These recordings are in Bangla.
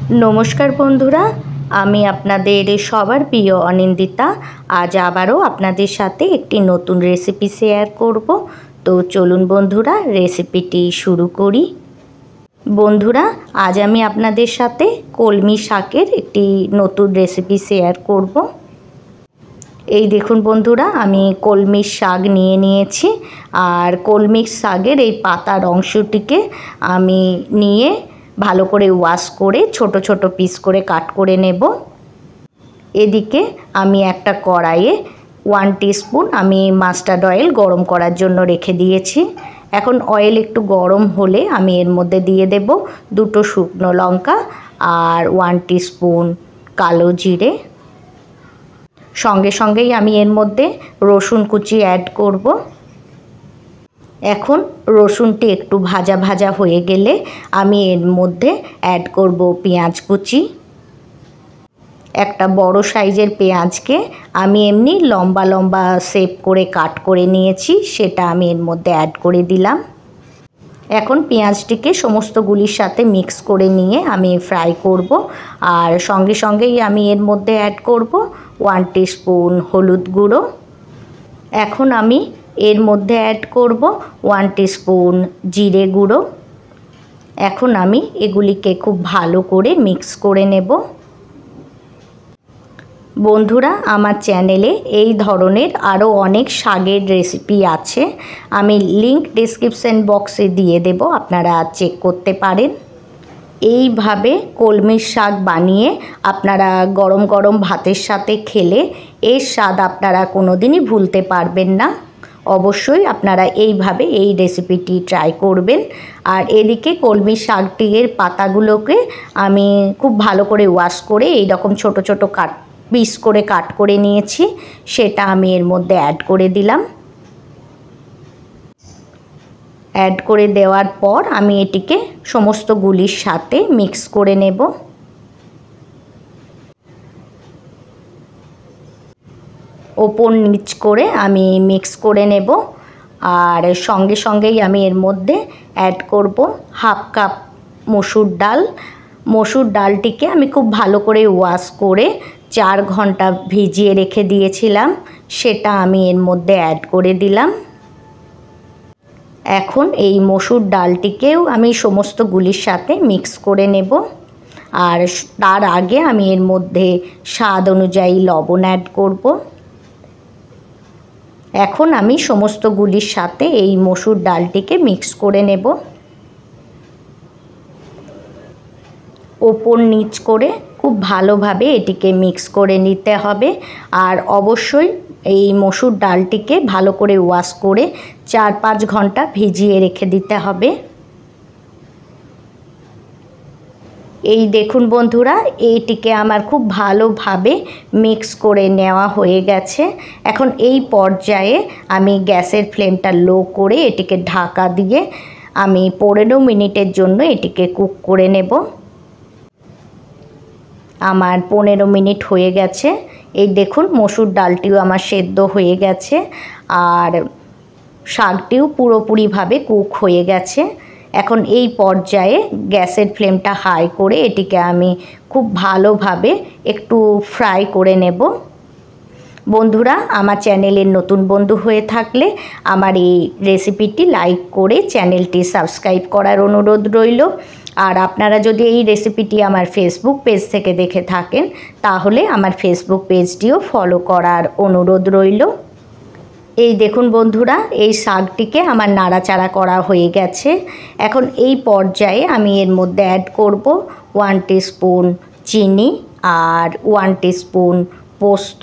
नमस्कार बंधुरा आमी आपनादेर सबार प्रिय अनिंदिता आज आबारो आपनादेर साथे एकटी नतून रेसिपि शेयर करब। तो चलुन बंधुरा रेसिपिटी शुरू करी। बंधुरा आज आमी आपनादेर साथे कलमी शाकेर एकटी नतून रेसिपि शेयर करब। এই দেখুন বন্ধুরা আমি কলমির শাক নিয়ে নিয়েছি আর কলমির শাকের এই পাতার অংশটিকে আমি নিয়ে ভালো করে ওয়াশ করে ছোট ছোট পিস করে কাট করে নেব। এদিকে আমি একটা কড়াইয়ে 1 টিস্পুন আমি মাস্টার্ড অয়েল গরম করার জন্য রেখে দিয়েছি। এখন অয়েল একটু গরম হলে আমি এর মধ্যে দিয়ে দেব দুটো শুকনো লঙ্কা আর 1 টিস্পুন কালো জিরে। संगे संगे आमी एर मध्य रसुन कुचि ऐड करब। एखन रसुनटी एकटू भाजा भाजा हये गेले आमी एर मध्य ऐड करब पेंयाज कुचि। एकटा बड़ो साइजेर पेंयाजके आमी एमनि लम्बा लम्बा शेप करे काट करे नियेछि सेटा आमी एर मध्य ऐड करे दिलाम। এখন পেঁয়াজটিকে সমস্তগুলির সাথে মিক্স করে নিয়ে আমি ফ্রাই করব আর সঙ্গে সঙ্গেই আমি এর মধ্যে অ্যাড করব 1 টিস্পুন হলুদ গুঁড়ো। এখন আমি এর মধ্যে অ্যাড করব 1 টিস্পুন জিরে গুঁড়ো। এখন আমি এগুলিকে খুব ভালো করে মিক্স করে নেব। বন্ধুরা আমার চ্যানেলে এই ধরনের আরও অনেক শাকের রেসিপি আছে, আমি লিংক ডেসক্রিপশন বক্সে দিয়ে দেব, আপনারা চেক করতে পারেন। এইভাবে কলমির শাক বানিয়ে আপনারা গরম গরম ভাতের সাথে খেলে এর স্বাদ আপনারা কোনোদিনই ভুলতে পারবেন না। অবশ্যই আপনারা এইভাবে এই রেসিপিটি ট্রাই করবেন। আর এদিকে কলমির শাকটির পাতাগুলোকে আমি খুব ভালো করে ওয়াশ করে এই রকম ছোট ছোট পিস করে কাট করে নিয়েছি, সেটা আমি এর মধ্যে অ্যাড করে দিলাম। অ্যাড করে দেওয়ার পর আমি এটিকে সমস্ত গুলির সাথে মিক্স করে নেব। ওপর নিচ করে আমি মিক্স করে নেব। আর সঙ্গে সঙ্গেই আমি এর মধ্যে অ্যাড করব হাফ কাপ মসুর ডাল। মসুর ডালটিকে আমি খুব ভালো করে ওয়াশ করে 4 ঘন্টা ভিজিয়ে রেখে দিয়েছিলাম, সেটা আমি এর মধ্যে অ্যাড করে দিলাম। এখন এই মসুর ডালটিকেও আমি সমস্ত গুলির সাথে মিক্স করে নেব। আর তার আগে আমি এর মধ্যে স্বাদ অনুযায়ী লবণ অ্যাড করব। এখন আমি সমস্ত গুলির সাথে এই মসুর ডালটিকে মিক্স করে নেব। ওপর নিচ করে খুব ভালোভাবে এটিকে মিক্স করে নিতে হবে। আর অবশ্যই এই মসুর ডালটিকে ভালো করে ওয়াশ করে 4-5 ঘন্টা ভিজিয়ে রেখে দিতে হবে। এই দেখুন বন্ধুরা, এইটিকে আমার খুব ভালোভাবে মিক্স করে নেওয়া হয়ে গেছে। এখন এই পর্যায়ে আমি গ্যাসের ফ্লেমটা লো করে এটিকে ঢাকা দিয়ে আমি 15 মিনিটের জন্য এটিকে কুক করে নেব। আমার 15 মিনিট হয়ে গেছে। এই দেখুন মসুর ডালটিও আমার সেদ্ধ হয়ে গেছে আর শাকটিও পুরোপুরিভাবে কুক হয়ে গেছে। এখন এই পর্যায়ে গ্যাসের ফ্লেমটা হাই করে এটিকে আমি খুব ভালোভাবে একটু ফ্রাই করে নেব। বন্ধুরা আমার চ্যানেলের নতুন বন্ধু হয়ে থাকলে আমার এই রেসিপিটি লাইক করে চ্যানেলটি সাবস্ক্রাইব করার অনুরোধ রইল। আর আপনারা যদি এই রেসিপিটি আমার ফেসবুক পেজ থেকে দেখে থাকেন তাহলে আমার ফেসবুক পেজটিও ফলো করার অনুরোধ রইল। এই দেখুন বন্ধুরা, এই শাকটিকে আমার নাড়াচাড়া করা হয়ে গেছে। এখন এই পর্যায়ে আমি এর মধ্যে অ্যাড করব 1 টিস্পুন চিনি আর 1 টিস্পুন পোস্ত।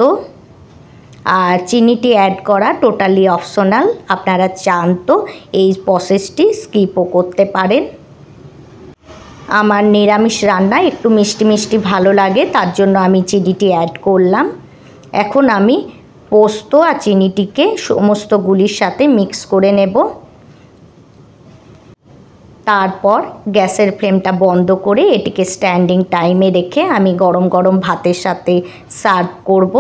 আর চিনিটি অ্যাড করা টোটালি অপশনাল, আপনারা চান তো এই প্রসেসটি স্কিপও করতে পারেন। আমার নিরামিষ রান্না একটু মিষ্টি মিষ্টি ভালো লাগে, তার জন্য আমি চিনিটি অ্যাড করলাম। এখন আমি পোস্ত আর চিনিটিকে সমস্ত গুলির সাথে মিক্স করে নেব। তারপর গ্যাসের ফ্লেমটা বন্ধ করে এটিকে স্ট্যান্ডিং টাইমে রেখে আমি গরম গরম ভাতের সাথে সার্ভ করব।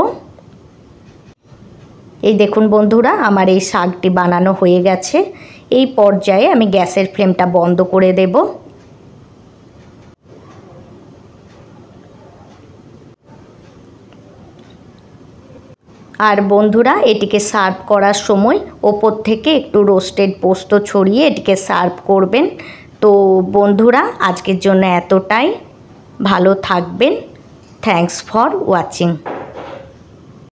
এই দেখুন বন্ধুরা, আমার এই শাকটি বানানো হয়ে গেছে। এই পর্যায়ে আমি গ্যাসের ফ্লেমটা বন্ধ করে দেব। আর বন্ধুরা এটিকে সার্ভ করার সময় ওপর থেকে একটু রোস্টেড পোস্ত ছড়িয়ে এটিকে সার্ভ করবেন। তো বন্ধুরা আজকের জন্য এতটাই, ভালো থাকবেন। Thanks for watching.